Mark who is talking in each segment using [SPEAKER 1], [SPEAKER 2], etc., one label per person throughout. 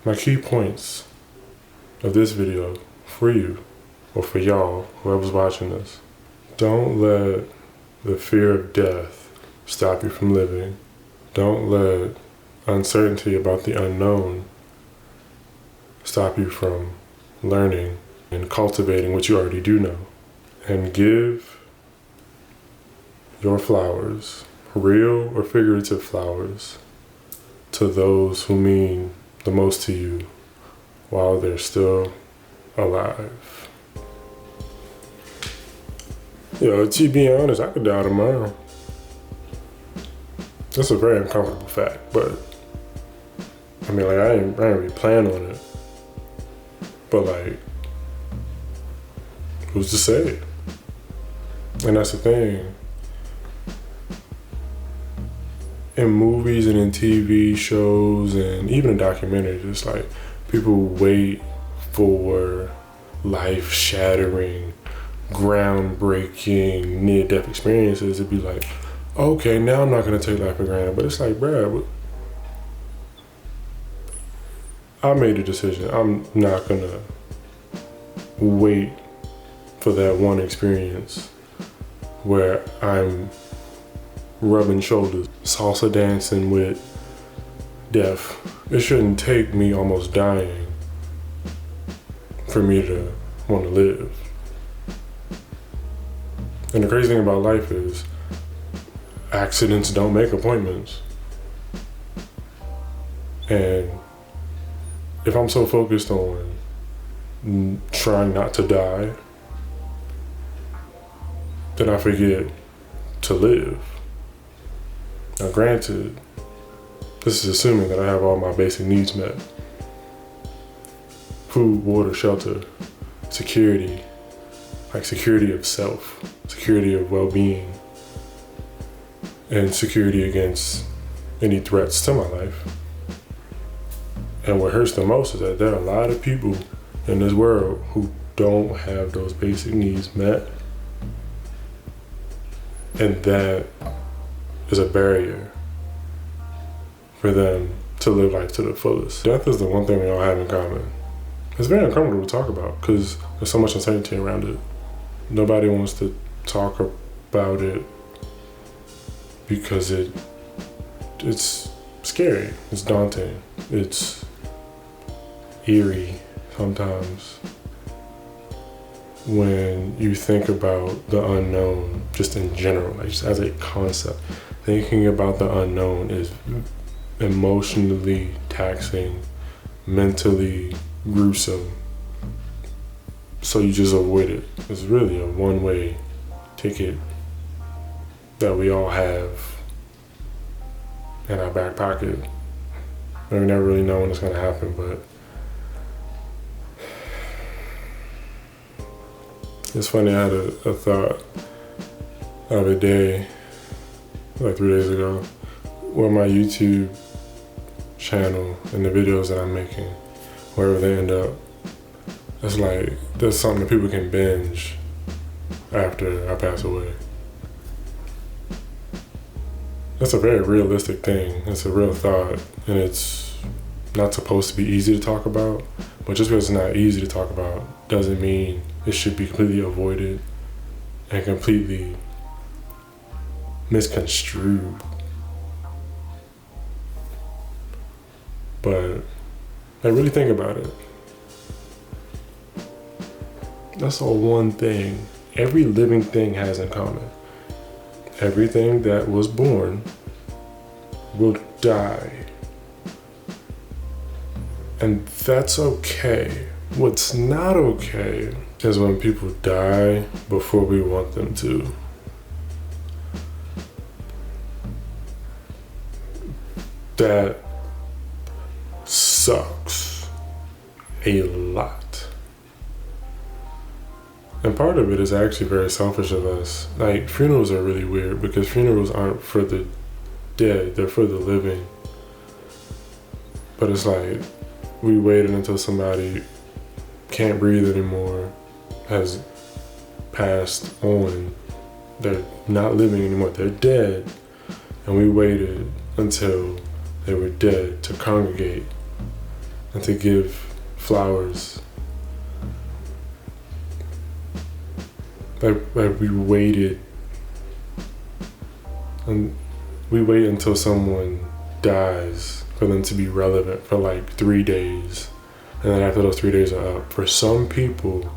[SPEAKER 1] My key points of this video for you, or for y'all, whoever's watching this: don't let the fear of death stop you from living. Don't let uncertainty about the unknown stop you from learning and cultivating what you already do know. And give your flowers, real or figurative flowers, to those who mean the most to you while they're still alive. Yo, to be honest, I could die tomorrow. That's a very uncomfortable fact, but I mean, like, I ain't really plan on it. But like, who's to say? And that's the thing. In movies and in TV shows and even in documentaries, it's like people wait for life-shattering, groundbreaking, near-death experiences to be like, okay, now I'm not gonna take life for granted. But it's like, bruh, I made a decision. I'm not gonna wait for that one experience where I'm rubbing shoulders, salsa dancing with death. It shouldn't take me almost dying for me to want to live. And the crazy thing about life is accidents don't make appointments. And if I'm so focused on trying not to die, then I forget to live. Now granted, this is assuming that I have all my basic needs met. Food, water, shelter, security, like security of self, security of well-being, and security against any threats to my life. And what hurts the most is that there are a lot of people in this world who don't have those basic needs met. And that is a barrier for them to live life to the fullest. Death is the one thing we all have in common. It's very uncomfortable to talk about because there's so much uncertainty around it. Nobody wants to talk about it because it's scary, it's daunting, it's eerie sometimes when you think about the unknown just in general, like just as a concept. Thinking about the unknown is emotionally taxing, mentally gruesome, so you just avoid it. It's really a one-way ticket that we all have in our back pocket. And we never really know when it's gonna happen, but it's funny, I had a thought the other day, like 3 days ago, where my YouTube channel and the videos that I'm making, wherever they end up, it's like there's something that people can binge after I pass away. That's a very realistic thing. It's a real thought, and it's not supposed to be easy to talk about, but just because it's not easy to talk about doesn't mean it should be completely avoided and completely misconstrued. But I really think about it. That's all one thing every living thing has in common. Everything that was born will die. And that's okay. What's not okay is when people die before we want them to. That sucks a lot. And part of it is actually very selfish of us. Like, funerals are really weird because funerals aren't for the dead, they're for the living. But it's like, we waited until somebody can't breathe anymore, has passed on, they're not living anymore, they're dead, and we waited until they were dead to congregate and to give flowers. Like we waited, and we wait until someone dies for them to be relevant for like 3 days. And then after those 3 days are up, for some people,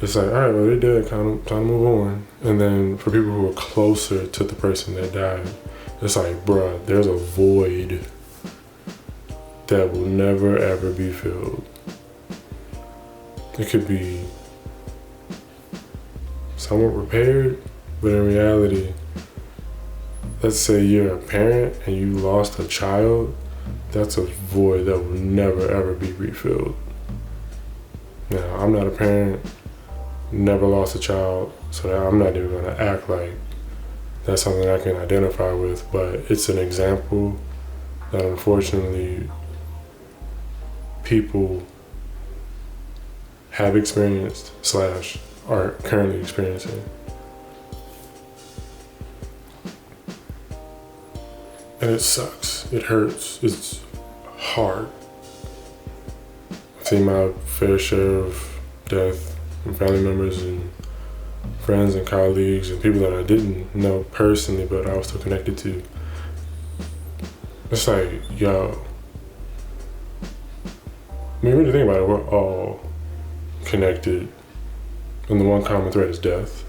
[SPEAKER 1] it's like, all right, well, they're dead, time to move on. And then for people who are closer to the person that died, it's like, bruh, there's a void that will never ever be filled. It could be somewhat repaired, but in reality, let's say you're a parent and you lost a child, that's a void that will never ever be refilled. Now, I'm not a parent, never lost a child, so I'm not even gonna act like that's something I can identify with, but it's an example that unfortunately people have experienced / are currently experiencing. And it sucks, it hurts, it's hard. I've seen my fair share of death from family members and friends and colleagues and people that I didn't know personally, but I was still connected to. It's like, yo, I mean, really think about it, we're all connected, and the one common thread is death.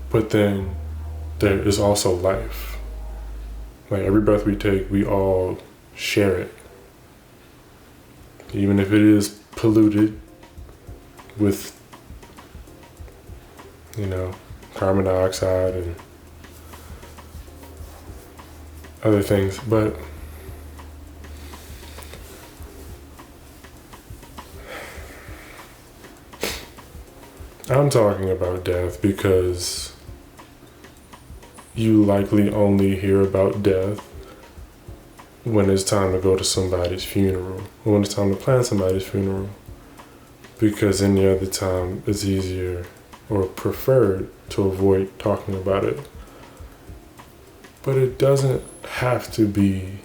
[SPEAKER 1] But then there is also life. Like every breath we take, we all share it. Even if it is polluted with, carbon dioxide and other things. But I'm talking about death because you likely only hear about death when it's time to go to somebody's funeral, or when it's time to plan somebody's funeral, because any other time it's easier or preferred to avoid talking about it. But it doesn't have to be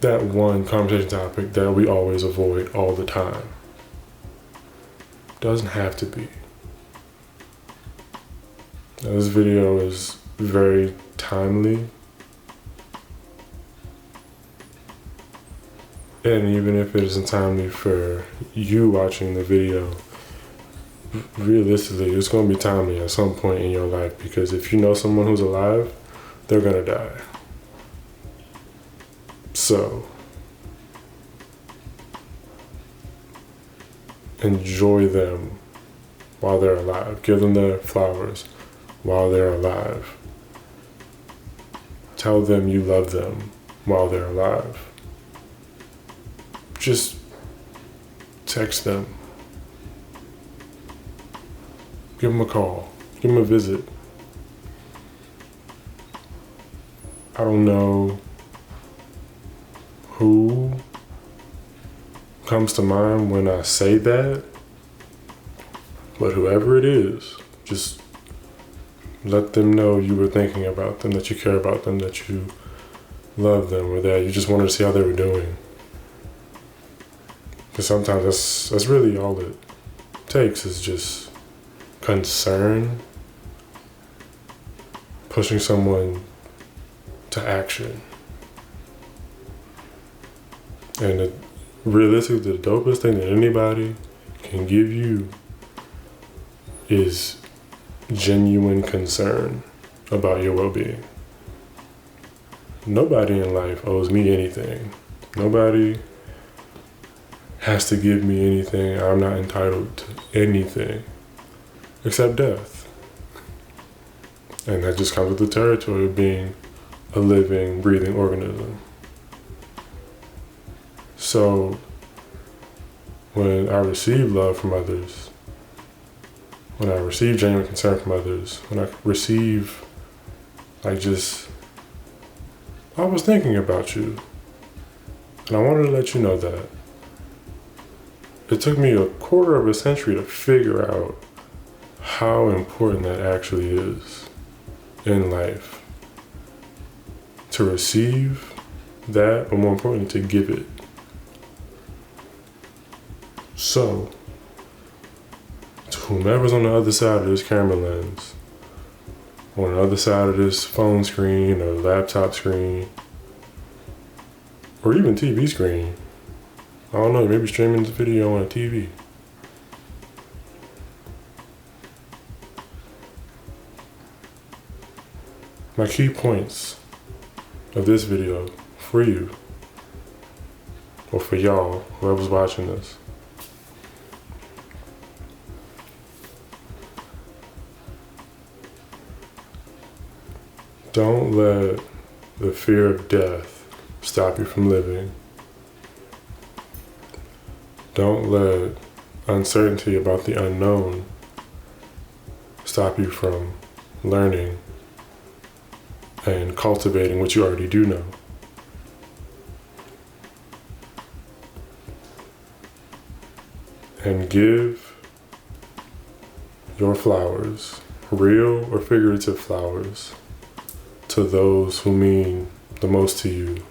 [SPEAKER 1] that one conversation topic that we always avoid all the time. Doesn't have to be. Now, this video is very timely, and even if it isn't timely for you watching the video, realistically, it's going to be timely at some point in your life, because if you know someone who's alive, they're going to die. So, enjoy them while they're alive. Give them their flowers while they're alive. Tell them you love them while they're alive. Just text them. Give them a call. Give them a visit. I don't know who comes to mind when I say that, but whoever it is, just let them know you were thinking about them, that you care about them, that you love them, or that you just wanted to see how they were doing. Because sometimes that's really all it takes, is just concern, pushing someone to action. And realistically, the dopest thing that anybody can give you is genuine concern about your well-being. Nobody in life owes me anything. Nobody has to give me anything. I'm not entitled to anything except death. And that just comes with the territory of being a living, breathing organism. So when I receive love from others, when I receive genuine concern from others, when I receive, I was thinking about you, and I wanted to let you know that. It took me a quarter of a century to figure out how important that actually is in life. to receive that, but more importantly, to give it. So, to whomever's on the other side of this camera lens, on the other side of this phone screen or laptop screen, or even TV screen, I don't know, maybe streaming this video on a TV. My key points of this video for you, or for y'all, whoever's watching this. Don't let the fear of death stop you from living. Don't let uncertainty about the unknown stop you from learning and cultivating what you already do know. And give your flowers, real or figurative flowers, to those who mean the most to you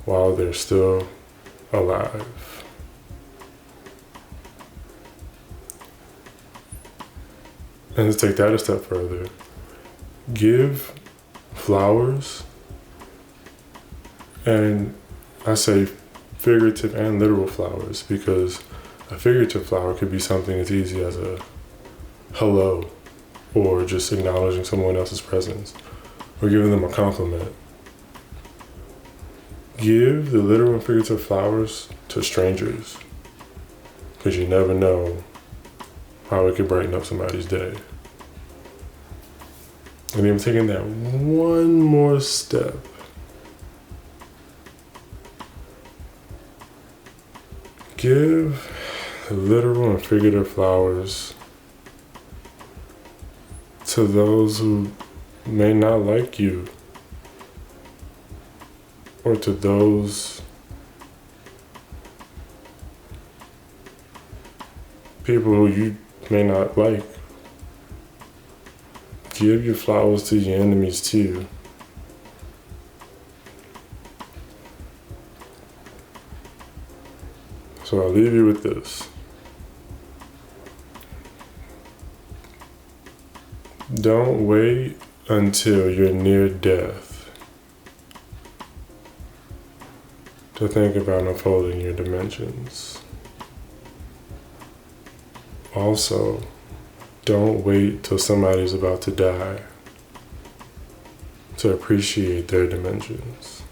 [SPEAKER 1] while they're still alive. And to take that a step further, give flowers, and I say figurative and literal flowers, because a figurative flower could be something as easy as a hello, or just acknowledging someone else's presence, or giving them a compliment. Give the literal and figurative flowers to strangers, because you never know how it could brighten up somebody's day. And even taking that one more step, give the literal and figurative flowers to those who may not like you, or to those people who you may not like. Give your flowers to your enemies too. So I'll leave you with this. Don't wait until you're near death to think about unfolding your dimensions. Also, don't wait till somebody's about to die to appreciate their dimensions.